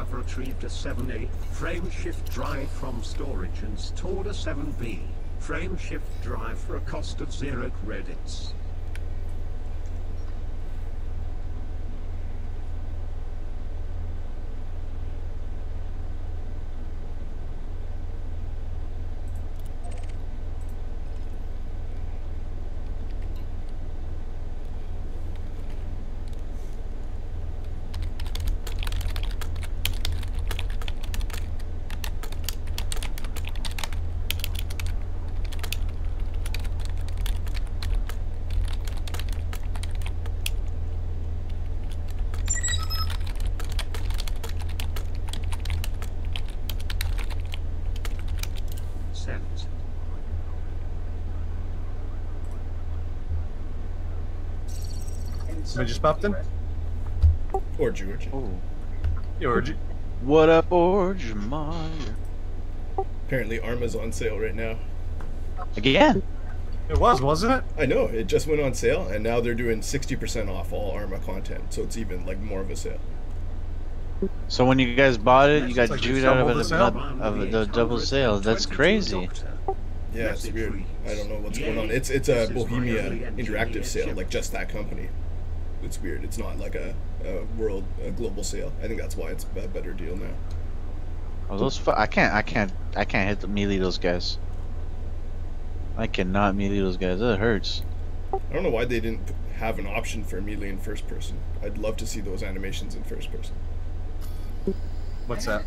have retrieved a 7A frame shift drive from storage and stored a 7B frame shift drive for a cost of 0 credits. Somebody just popped in? Or George. Oh. George. What up, George Meyer? Apparently Arma's on sale right now. Again? It was, wasn't it? I know, it just went on sale, and now they're doing 60% off all Arma content, so it's even like more of a sale. So when you guys bought it, you got like Jude it's out double of the double sale. That's crazy. Yeah, it's weird. I don't know what's going on. It's a Bohemia interactive sale, like just that company. It's weird. It's not like a global sale. I think that's why it's a better deal now. Oh, those I can't hit the melee those guys. I cannot melee those guys. That hurts. I don't know why they didn't have an option for melee in first person. I'd love to see those animations in first person. What's that?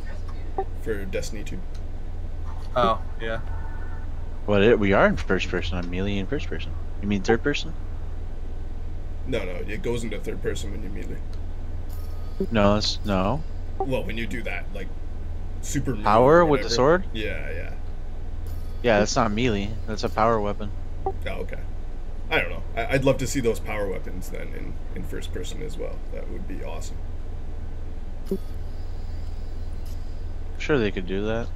For Destiny 2. Oh, yeah. Well, we are in first person. I'm melee in first person. You mean third person? No, it goes into third person when you melee. No, it's no. Well, when you do that, like super power with the sword. Yeah. Yeah, that's not melee. That's a power weapon. Oh, okay. I don't know. I'd love to see those power weapons then in first person as well. That would be awesome. Sure, they could do that.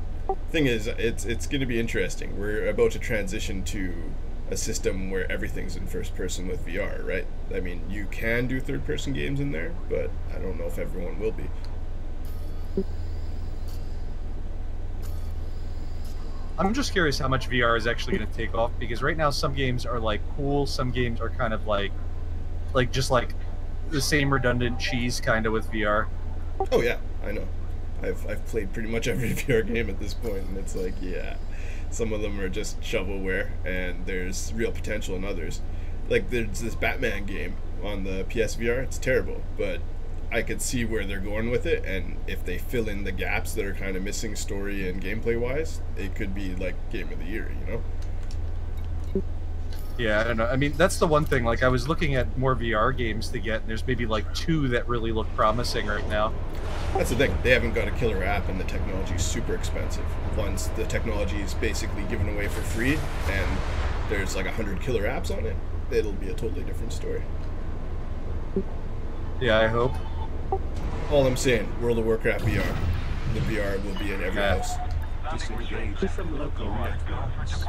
Thing is, it's going to be interesting. We're about to transition to a system where everything's in first person with VR, right? I mean, you can do third person games in there, but I don't know if everyone will be. I'm just curious how much VR is actually going to take off, because right now some games are like cool, some games are kind of like just like the same redundant cheese kind of with VR. Oh yeah, I know. I've played pretty much every VR game at this point, and it's like, yeah, some of them are just shovelware, and there's real potential in others. Like there's this Batman game on the PSVR. It's terrible, but I could see where they're going with it, and if they fill in the gaps that are kind of missing story and gameplay wise, it could be like game of the year, you know? Yeah, I don't know. I mean, that's the one thing. Like, I was looking at more VR games to get, and there's maybe like 2 that really look promising right now. That's the thing. They haven't got a killer app, and the technology is super expensive. Once the technology is basically given away for free, and there's like 100 killer apps on it, it'll be a totally different story. Yeah, I hope. All I'm saying, World of Warcraft VR. The VR will be in every house. Disengage from local networks.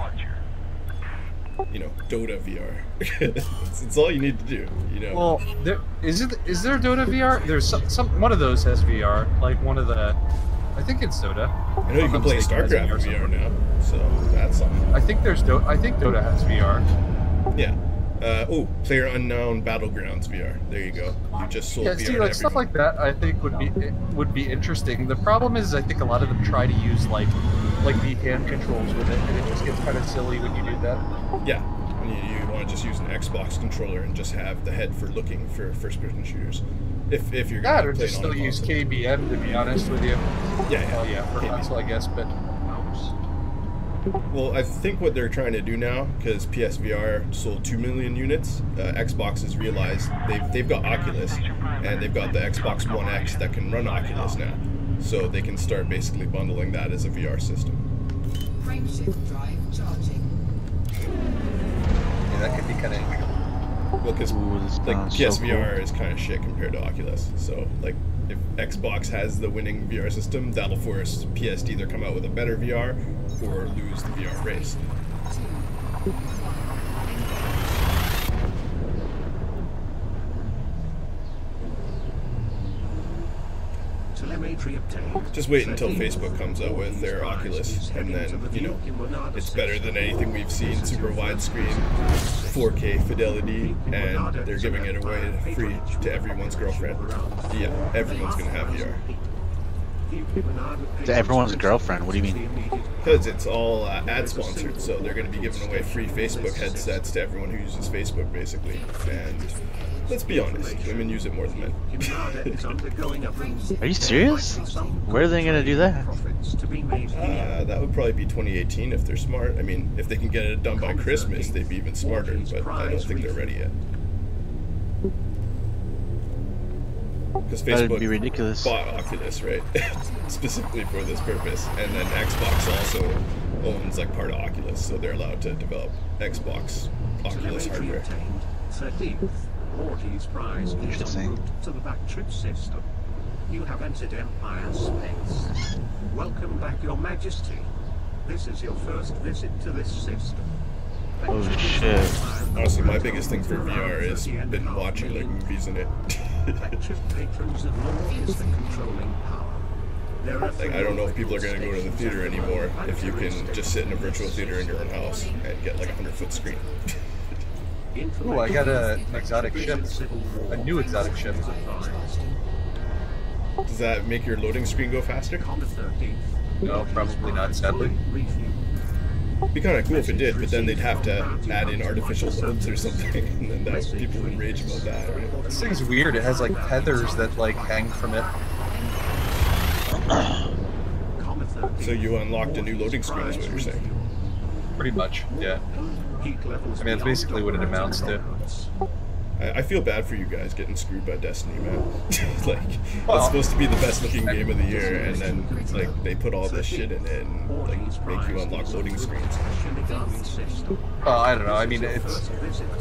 You know, Dota VR. it's all you need to do, you know. Well, is there Dota VR? There's some one of those has VR, like one of the, I think it's Dota. I know you can play StarCraft in VR now, so that's something. I think Dota has VR. Yeah. Player Unknown Battlegrounds VR. There you go. You just sold VR. See, like stuff like that, I think would be interesting. The problem is, I think a lot of them try to use like the hand controls with it, and it just gets kind of silly when you do that. Yeah, you want to just use an Xbox controller and just have the head for looking for first-person shooters. If you're gonna or play just it on still a use console. KBM, to be honest with you. Yeah, for console, I guess, but. Well, I think what they're trying to do now, because PSVR sold 2 million units, Xbox has realized they've got Oculus, and they've got the Xbox One X that can run Oculus now. So they can start basically bundling that as a VR system. Frameshift drive charging. Yeah, that could be kind of interesting. Well, because like PSVR is kind of shit compared to Oculus. So like, if Xbox has the winning VR system, that'll force PS to either come out with a better VR or lose the VR race. Entry obtained. Just wait until 13. Facebook comes out with their Oculus, and then, you know, it's better than anything we've seen. Super widescreen, 4K fidelity, and they're giving it away free to everyone's girlfriend. Yeah, everyone's gonna have VR. To everyone's girlfriend. What do you mean? Because it's all ad sponsored, so they're going to be giving away free Facebook headsets to everyone who uses Facebook, basically. And let's be honest, women use it more than men. Are you serious? Where are they gonna do that? That would probably be 2018 if they're smart. I mean, if they can get it done by Christmas, they'd be even smarter, but I don't think they're ready yet. Because That'd Facebook be ridiculous. bought Oculus, right? Specifically for this purpose. And then Xbox also owns like part of Oculus, so they're allowed to develop Xbox Oculus hardware. 13th, Porky's prize is en Interesting. route to the backtrip system. You have entered Empire space. Welcome back, Your Majesty. This is your first visit to this system. Oh shit. Honestly, my biggest thing for VR is been watching like movies in it. Backtrip patrons of law is the controlling power. There are Like, I don't know if people are going to go to the theater anymore if you can just sit in a virtual theater in your own house and get like a 100-foot screen. Ooh, I got an exotic ship. A new exotic ship. Does that make your loading screen go faster? No, probably not, sadly. It'd be kind of cool if it did, but then they'd have to add in artificial loads or something, and then that people would rage about that. Right? This thing's weird. It has like tethers that like hang from it. So you unlocked a new loading screen, is what you're saying? Pretty much, yeah. I mean, that's basically what it amounts to. I feel bad for you guys getting screwed by Destiny, man. Like, Well, it's supposed to be the best looking game of the year, and then like they put all this shit in it and like make you unlock loading screens. I don't know. I mean,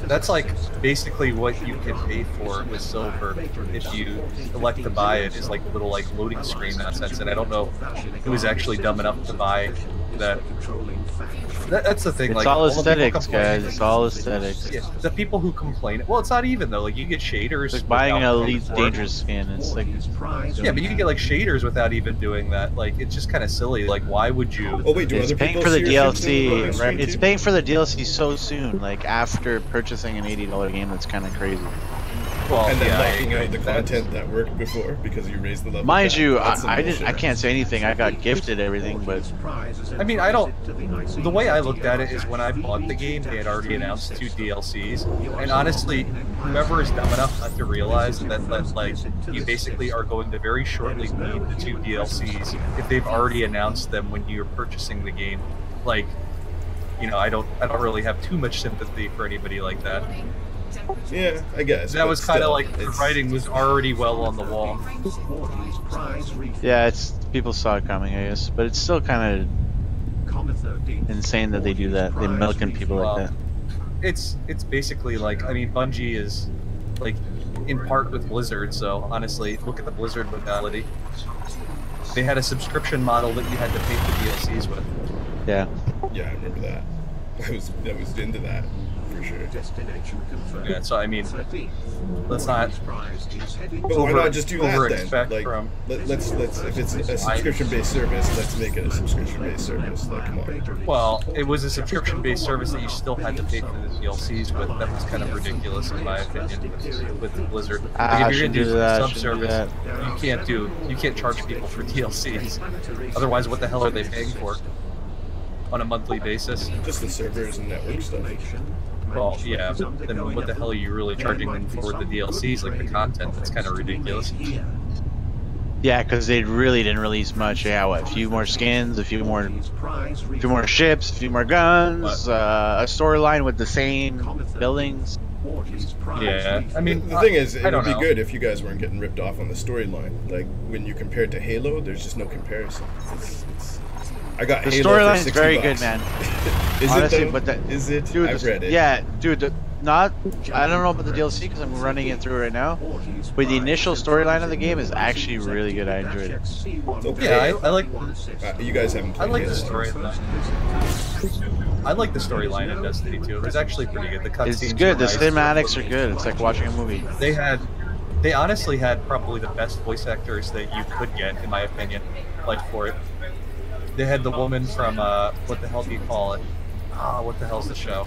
that's like basically what you can pay for with silver if you elect to buy it, is like a little like loading screen nonsense. And I don't know who is actually dumb enough to buy that. That's the thing. It's like all the people aesthetics, complain- guys. It's all aesthetics. Yeah, the people who complain. Well, it's not even though. Like you get shaders. It's like buying an without elite paying for it. dangerous skin. It's like Yeah, but you can get like shaders without even doing that. Like it's just kind of silly. Like why would you? Oh wait, do it's other paying people for the see your ships in the loading DLC. Right? screen It's too? paying for the DLC so soon, like after purchasing an $80 game. That's kind of crazy. Well, And then yeah, locking out the that's- content that worked before because you raised the level. Mind cap. you, That's some I didn't. I bullshit. can't say anything. I got gifted everything, but I mean, I don't. The way I looked at it is when I bought the game, they had already announced 2 DLCs, and honestly, whoever is dumb enough not to realize that like you basically are going to very shortly need the 2 DLCs if they've already announced them when you're purchasing the game. Like, you know, I don't really have too much sympathy for anybody like that. Yeah, I guess. That but was kind of still, like the it's- writing was already well on the wall. yeah, it's people saw it coming, I guess. But it's still kind of insane that they do that. They're milking people like that. It's basically like, I mean, Bungie is like in part with Blizzard, so honestly, look at the Blizzard mentality. They had a subscription model that you had to pay for DLCs with. Yeah. Yeah, I remember that. I was into that for sure. Destination confirmed. Yeah, so I mean, 13th, let's not prize is heading But why over- not just do that then? over-expect Like, from- let's if it's a subscription-based service, let's make it a subscription-based service. Like, come on. Well, it was a subscription-based service that you still had to pay for the DLCs with. That was kind of ridiculous, in my opinion, with Blizzard. Ah, Like, if you're shouldn't gonna do do that, sub shouldn't do service, that. you can't charge people for DLCs. Otherwise, what the hell are they paying for on a monthly basis? Just the servers and network stuff. Well, yeah, but then what the hell are you really charging them for the DLCs, like the content? That's kind of ridiculous. Yeah, because they really didn't release much. Yeah, what? A few more skins, a few more ships, a few more guns, a storyline with the same buildings. Yeah, I mean, The thing is, I it would don't be know. good if you guys weren't getting ripped off on the storyline. Like when you compare it to Halo, there's just no comparison. I got The Halo for storyline is 60 very bucks. good, man. Is Honestly, it though? but that- Is it? Dude, I've read it. Yeah, dude. I don't know about the DLC because I'm running it through right now. But the initial storyline of the game is actually really good. I enjoyed it. Okay. Yeah, I like You guys haven't I played like the Halo. storyline. I like the storyline in Destiny 2. It was actually pretty good. The It's cutscenes good. were The nice. cinematics are good. It's like watching a movie. They had They honestly had probably the best voice actors that you could get, in my opinion, like for it. They had the woman from what the hell do you call it? Ah, what the hell's the show?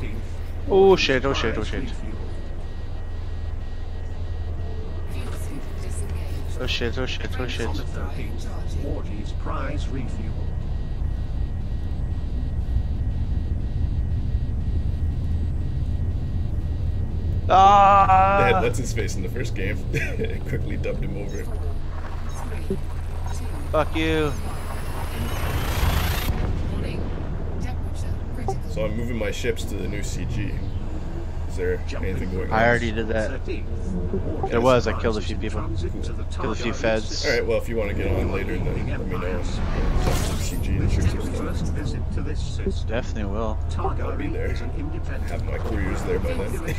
Oh shit! Oh shit! Oh shit! Oh shit! Oh shit! Oh shit! Orgy's prize refuel. They had Ah! what's his face in the first game. Quickly dubbed him over. Fuck you! So I'm moving my ships to the new CG. Is there anything going on? I already did that. There was. I killed a few people. Killed a few feds. Alright, well, if you want to get on later, then let me know. CG and shoot some stuff. Definitely will. I'll be there. Have my couriers there by then.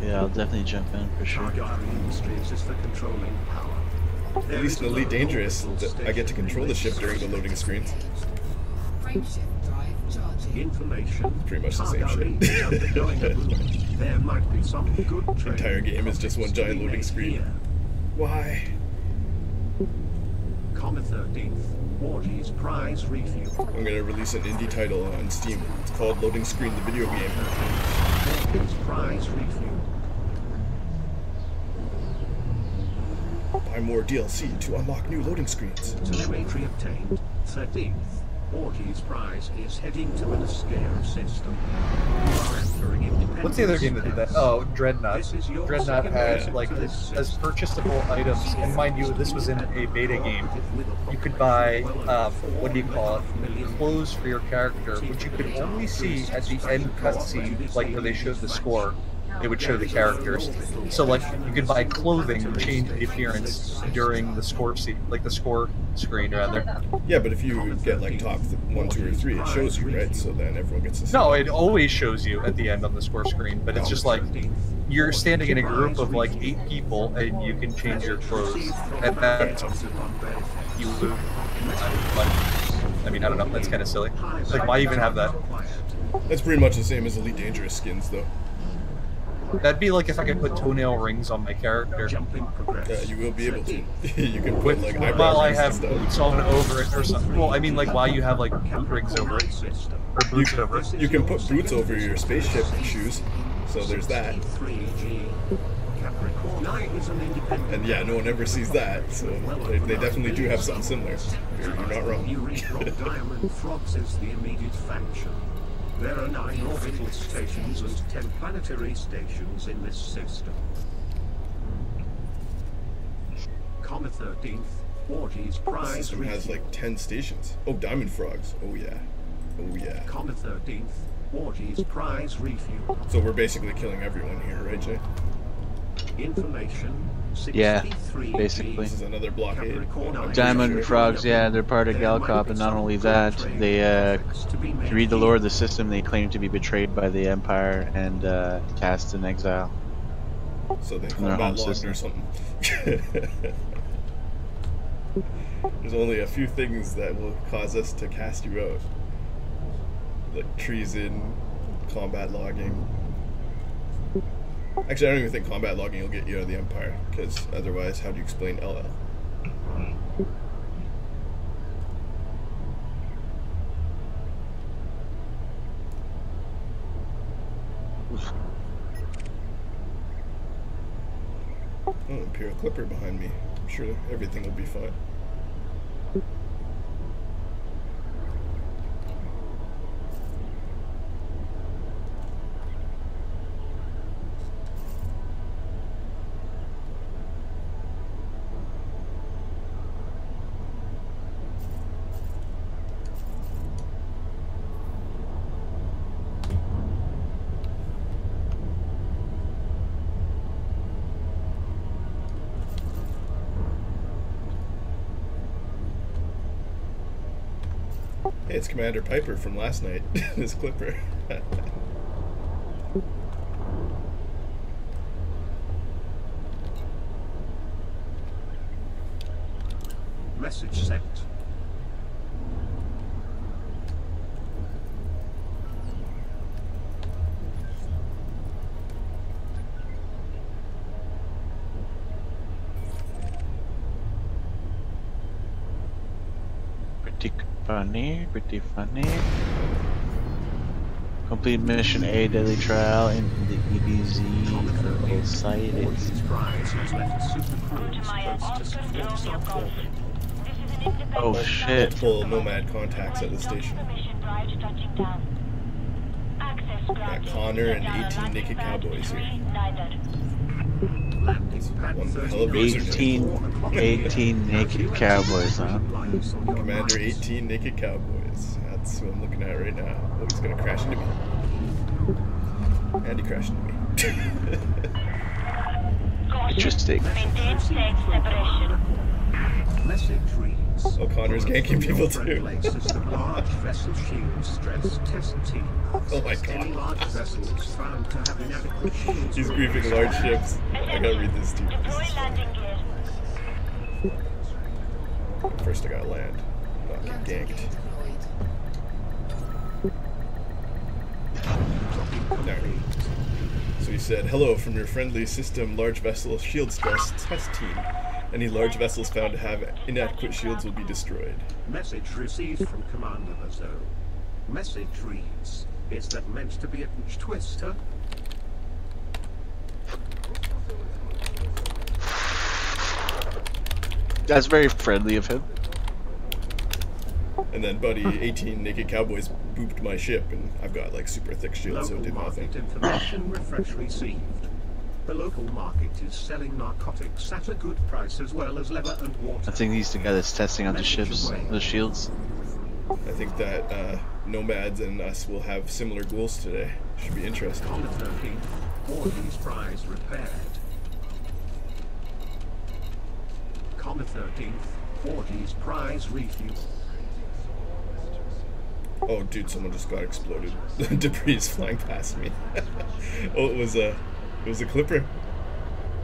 Yeah, I'll definitely jump in for sure. At least in Elite Dangerous, I get to control the ship during the loading screens. Information. Pretty much the same shit. There might be some good The entire game is just one giant loading screen. Why? Comet 13th. Orgy's prize refuel. I'm gonna release an indie title on Steam. It's called Loading Screen, the video game. Orgy's prize refuel. Buy more DLC to unlock new loading screens. Telemetry obtained. 13th. Orgy's prize is heading to an escape system. You are entering independent What's the other game that did that? Oh, Dreadnought. This is your Dreadnought had second like visit to this as purchasable items, and mind you, this was in a beta game. You could buy what do you call it? Clothes for your character, which you could only see at the end cutscene, like where they showed the score. It would show the characters. So like you could buy clothing to change the appearance during the score like the score screen rather. Yeah, but if you get like top 1, 2, or 3, it shows you, right? So then everyone gets to see. No, it always shows you at the end on the score screen, but it's just like you're standing in a group of like 8 people and you can change your clothes. And that's you loot. I mean, I don't know. That's kind of silly. Like, why even have that? That's pretty much the same as Elite Dangerous skins, though. That'd be like if I could put toenail rings on my character. Yeah, you will be able to. You can put like eyebrow While I rings and have stuff. boots on over it or something. Well, I mean, like, while you have like boot rings over it. Or boots over it. You can put boots over your spaceship shoes, so there's that. And yeah, no one ever sees that, so they definitely do have something similar. You're not wrong. Diamond Frogs is the immediate faction. There are 9 orbital stations and 10 planetary stations in this system. Comet 13th, Orgy's The prize system has like 10 stations. Oh, Diamond Frogs. Oh yeah. Oh yeah. Comet 13th, Orgy's prize refuel. So we're basically killing everyone here, right, Jay? Information. Yeah, 63 basically. This is another blockade. Diamond Frogs, yeah, they're part of Galcop, and not only that, they, if you read the lore of the system, they claim to be betrayed by the Empire and cast in exile. So they From their combat home logged or system. something. There's only a few things that will cause us to cast you out. Like treason, combat logging. Actually, I don't even think combat logging will get you out of the Empire, because otherwise, how do you explain LL? Oh, Imperial Clipper behind me. I'm sure everything will be fine. Hey, it's Commander Piper from last night. This Clipper. Message sent. Pretty funny, pretty funny. Complete mission A daily trial in the EBZ site. Wardy's prize has left Super Cruise close to support our orbit. Oh shit. Multiple Nomad contacts at the station. Got Connor and 18 naked cowboys here. Landing pad One 39. hell of a username. 18 naked cowboys, huh? Commander 18 naked cowboys. That's what I'm looking at right now. Oh, he's gonna crash into me. And he crashed into me. Interesting. Message reads. Oh, Connor's ganking people too. Places the large vessel shield stress test team. Oh my Any god. large vessels found to have inadequate shields. He's griefing large ships. I gotta read this too. This is funny. First I gotta land. Not get Landing gear ganked. deployed. There. So he said, hello from your friendly system large vessel shield stress test team. Any large vessels found to have inadequate shields will be destroyed. Message received from Commander Bazo. Message reads. Is that meant to be a twister? That's very friendly of him. And then buddy 18 naked cowboys booped my ship and I've got like super thick shields so it Local did nothing. market information refresh received. The local market is selling narcotics at a good price as well as leather and water. I think these together is testing out the ships, the shields. I think that Nomads and us will have similar goals today. Should be interesting. On the 13th, Wardy's prize repaired. Comet 13th, Wardy's prize refueled. Oh dude, someone just got exploded. Debris is flying past me. Oh, it was a clipper.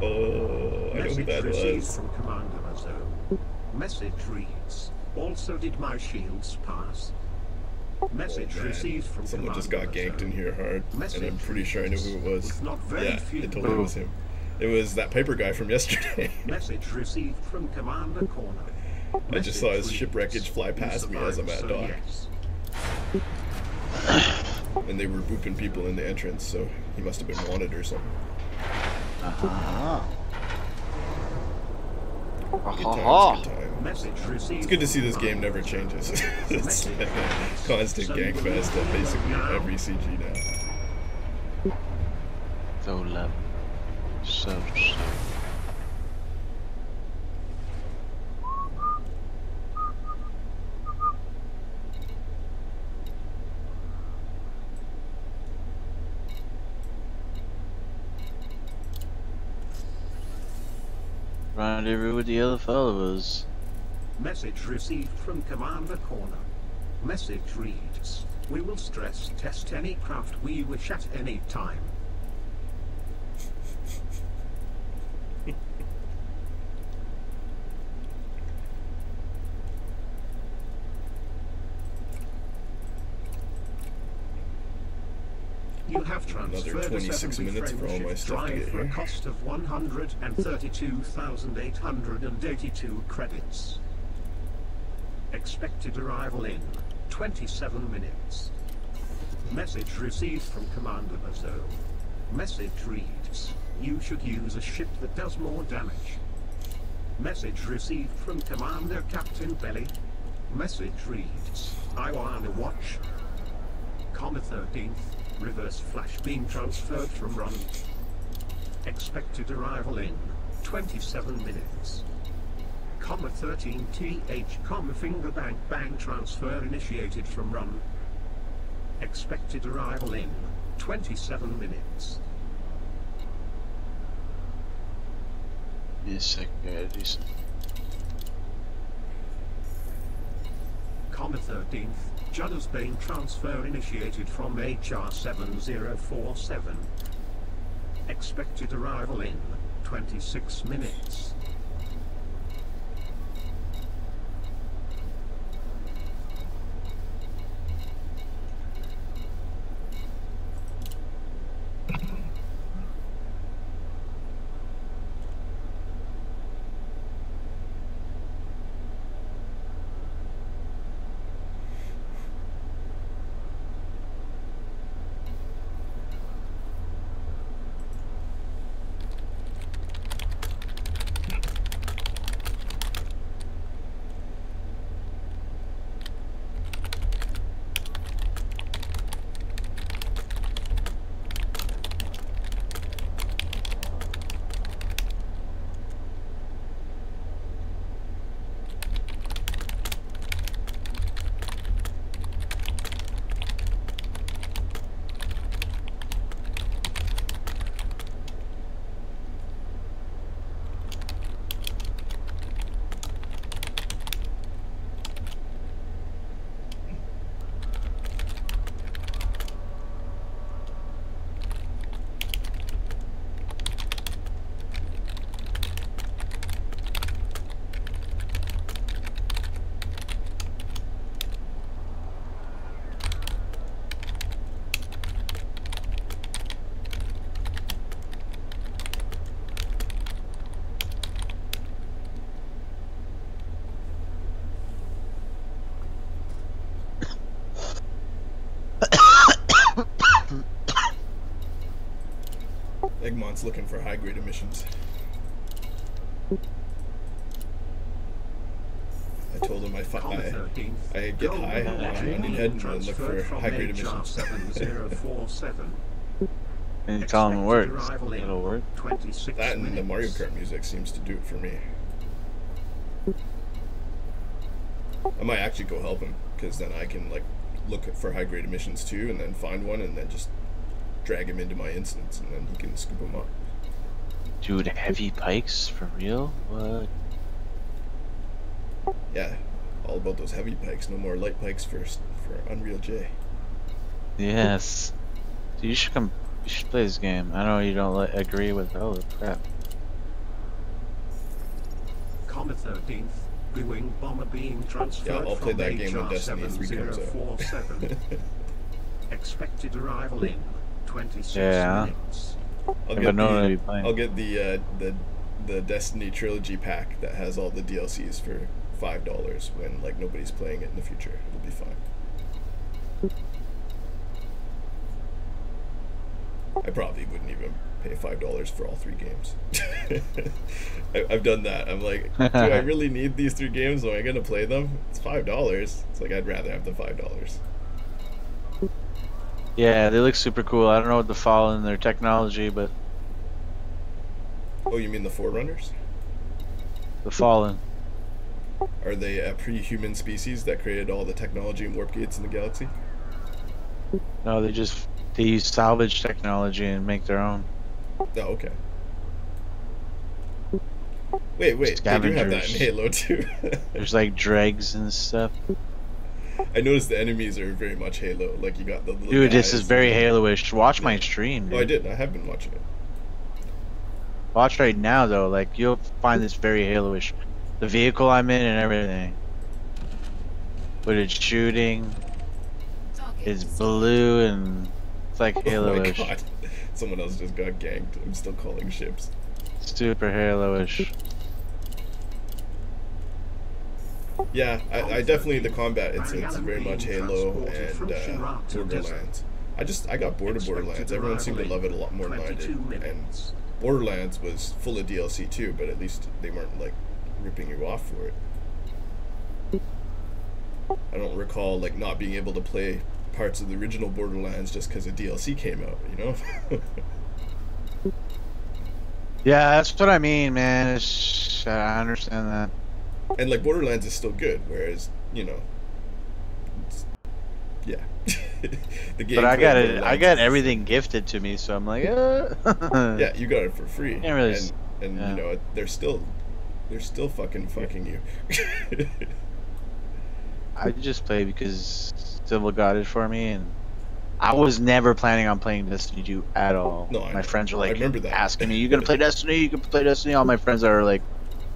Oh, I know who that received was. from Commander Bazo. Message reads. Also did my shields pass? Message Man, received from someone just got Commander ganked in here hard, and I'm Message pretty sure I know who it was. with not very Yeah, few it totally was him. It was that Piper guy from yesterday. Message received from Commander Corner. I just saw his Message ship reads, wreckage fly past me as I'm at survived, so dock. yes. And they were booping people in the entrance, so he must have been wanted or something. Uh-huh. Good Uh-huh. times, good time. Message received It's good to see from this game Commander never Bazo. changes. It's like a constant gank fest at basically every CG now. So love. So. Rendezvous with the other fellows. Message received from Commander Corner. Message reads. We will stress test any craft we wish at any time. You have transferred Another a 26 70 minutes for all my friendship stuff to drive get for a here. cost of 132,882 credits. Expected arrival in 27 minutes. Message received from Commander Bazo. Message reads, you should use a ship that does more damage. Message received from Commander Captain Belly. Message reads, I wanna watch. Comet 13th, reverse flash beam transferred from run. Expected arrival in 27 minutes. Comet 13 TH, finger bang transfer initiated from run. Expected arrival in 27 minutes. Yes, decent. Comet 13th, Judder's Bane transfer initiated from HR 7047. Expected arrival in 26 minutes. Egmont's looking for high grade emissions. I told him I get high on Onion Head and look for high grade emissions. And you tell him it works. It'll work. That and the Mario Kart music seems to do it for me. I might actually go help him, because then I can like look for high grade emissions too, and then find one, and then just drag him into my instance, and then he can scoop them up. Dude, heavy pikes for real? What? Yeah, all about those heavy pikes. No more light pikes for Unreal J. Yes. So you should come. You should play this game. I know you don't agree with. Oh crap. Comet 13th. Brewing bomber being transferred. Yeah, I'll play that game when Destiny 3 comes out. Expected arrival in 26 minutes. I'll get the Destiny trilogy pack that has all the DLCs for $5 when like nobody's playing it in the future. It'll be fine. I probably wouldn't even pay $5 for all 3 games. I've done that. I'm like, do I really need these 3 games? Am I gonna play them? It's $5. It's like I'd rather have the $5. Yeah, they look super cool. I don't know what the fall in their technology, but oh, you mean the Forerunners? the Fallen. Are they a pre-human species that created all the technology and warp gates in the galaxy? No, they use salvage technology and make their own. Oh, okay. Wait, they do have that in Halo too. There's like dregs and stuff. I noticed the enemies are very much Halo. Like you got the little dude, this is very and... Halo-ish. Watch my stream, dude. Oh, I have been watching it. Watch right now though, like you'll find this very Halo-ish. The vehicle I'm in and everything. But it's shooting. It's blue and it's like Halo-ish. Oh my god. Someone else just got ganked. I'm still calling ships. Super Halo-ish. Yeah, I definitely, the combat, it's very much Halo and Borderlands. I got bored of Borderlands. Everyone seemed to love it a lot more than I did. And Borderlands was full of DLC too, but at least they weren't like ripping you off for it. I don't recall like not being able to play parts of the original Borderlands just because a DLC came out, you know? Yeah, that's what I mean, man. I understand that. And like Borderlands is still good, whereas, you know, yeah. The game. But I got everything gifted to me, so I'm like, yeah, you got it for free. Can't really and yeah. You know, they're still fucking you. I just play because Civil got it for me, and I was never planning on playing Destiny 2 at all. No, my friends were like that. asking me, "You gonna play Destiny? You can play Destiny." All my friends that are like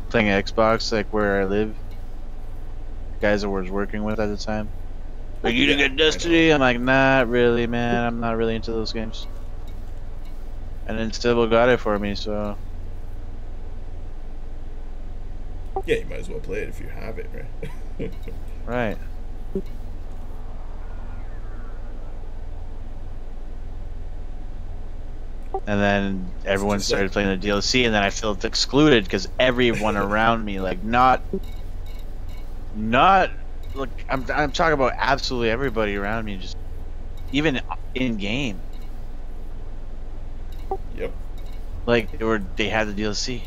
playing Xbox, like where I live, guys I was working with at the time, like, "You didn't get Destiny?" I'm like, "Not really, man. I'm not really into those games." And then Civil got it for me, so yeah, you might as well play it if you have it, right? right. And then everyone started playing the DLC, and then I felt excluded because everyone around me, like, not look, I'm talking about absolutely everybody around me, just even in game. Yep. Like they had the DLC.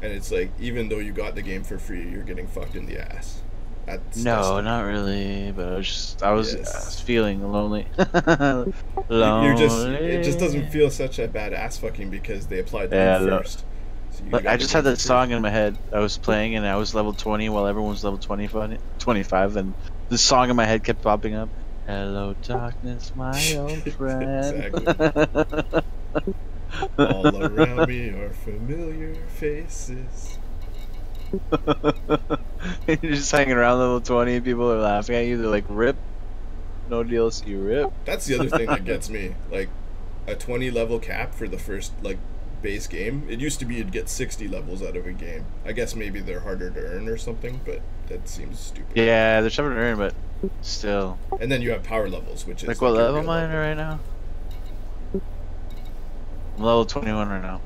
And it's like, even though you got the game for free, you're getting fucked in the ass. No, not really, but I was feeling lonely. It just doesn't feel such a bad ass fucking because they applied the first. So Look, I just had that song in my head. I was playing and I was level 20 while everyone was level 25, and the song in my head kept popping up. Hello, darkness, my old friend. Exactly. All around me are familiar faces. You're just hanging around level 20, people are laughing at you, they're like, "Rip, no DLC, rip." That's the other thing that gets me, like a 20 level cap for the first like base game. It used to be you'd get 60 levels out of a game. I guess maybe they're harder to earn or something, but that seems stupid. Yeah, they're tougher to earn, but still. And then you have power levels, which is like what level am I in right now? I'm level 21 right now.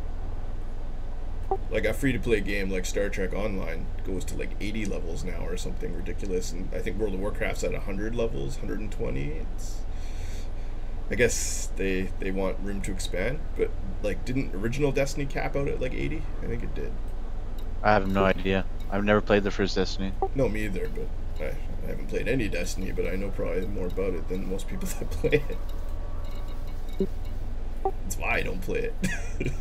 Like a free-to-play game like Star Trek Online goes to like 80 levels now or something ridiculous, and I think World of Warcraft's at 100 levels, 120. I guess they want room to expand, but like didn't original Destiny cap out at like 80? I think it did. I have no idea. I've never played the first Destiny. No, me either, but I haven't played any Destiny, but I know probably more about it than most people that play it. That's why I don't play it.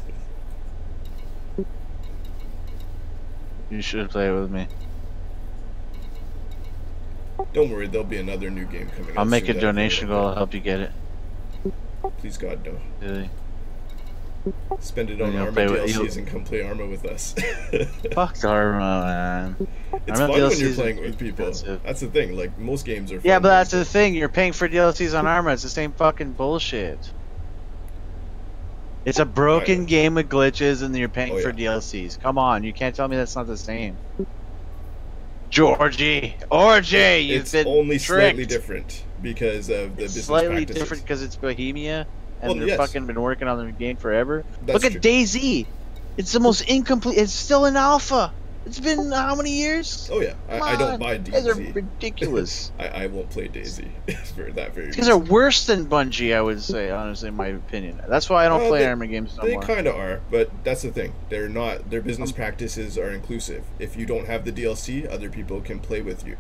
You should play it with me. Don't worry, there'll be another new game coming out. I'll make a soon that I've donation heard goal. I'll about. help you get it. Please God, no. Really? Spend it on You'll Arma play with- DLCs and come play Arma with us. Fuck Dharma, man. It's Arma fun when DLCs you're is playing it with people. expensive. That's the thing. Like most games are. Fun Yeah, but that's when- the thing. You're paying for DLCs on Arma. It's the same fucking bullshit. It's a broken game with glitches, and you're paying Oh, for yeah. DLCs. Come on, you can't tell me that's not the same. Georgie, you've It's been only slightly tricked. different because of the It's business slightly practices. different because it's Bohemia, and Well, they've yes. fucking been working on the game forever. That's Look at true. DayZ. It's the most incomplete. It's still in alpha. It's been how many years? Oh yeah, I don't buy You guys are DayZ. ridiculous. I won't play DayZ for that very These reason. are worse than Bungie, I would say, honestly, in my opinion. That's why I don't play Arma games no They more. kind of are, but that's the thing. They're not. Their business practices are inclusive. If you don't have the DLC, other people can play with you.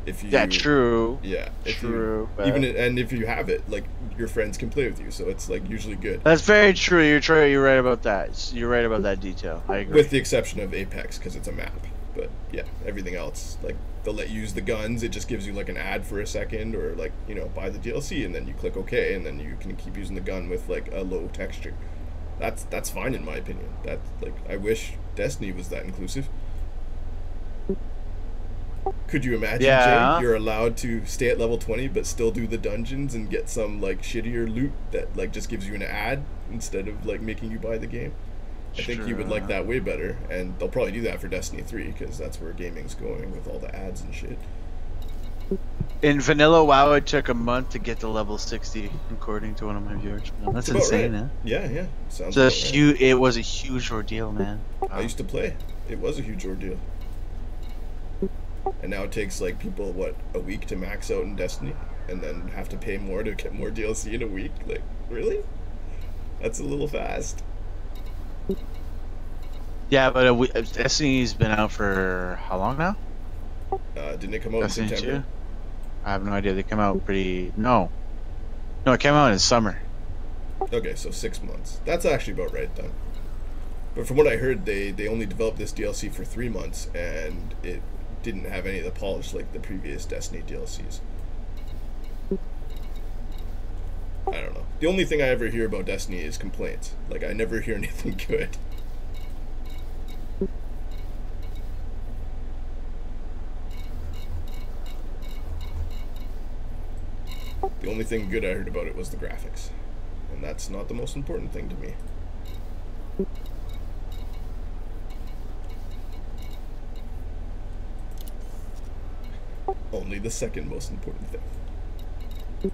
If you, Yeah, true. Yeah, if True, You, but- and if you have it, like your friends can play with you, so it's like usually good. That's very true. You're right about that. You're right about that detail. I agree. With the exception of Apex, because it's a map. But yeah, everything else, like they'll let you use the guns. It just gives you like an ad for a second, or like buy the DLC, and then you click OK, and then you can keep using the gun with like a low texture. That's fine in my opinion. That's like I wish Destiny was that inclusive. Could you imagine, Yeah. Jay? You're allowed to stay at level 20, but still do the dungeons and get some like shittier loot that like just gives you an ad instead of like making you buy the game. I think you would like that way better, and they'll probably do that for Destiny 3 because that's where gaming's going with all the ads and shit. In vanilla WoW, it took a month to get to level 60, according to one of my viewers. That's About insane, right. man. Yeah, sounds It's a about right. huge. It was a huge ordeal, man. I used to play. It was a huge ordeal. And now it takes like people a week to max out in Destiny, and then have to pay more to get more DLC in a week. Like, really? That's a little fast. Yeah, but Destiny's been out for how long now? Didn't it come out Destiny in September? 2? I have no idea. They come out pretty. No, it came out in summer. Okay, so 6 months. That's actually about right then. But from what I heard, they only developed this DLC for 3 months, and it didn't have any of the polish like the previous Destiny DLCs. I don't know. The only thing I ever hear about Destiny is complaints. Like, I never hear anything good. The only thing good I heard about it was the graphics. And that's not the most important thing to me. Only the second most important thing.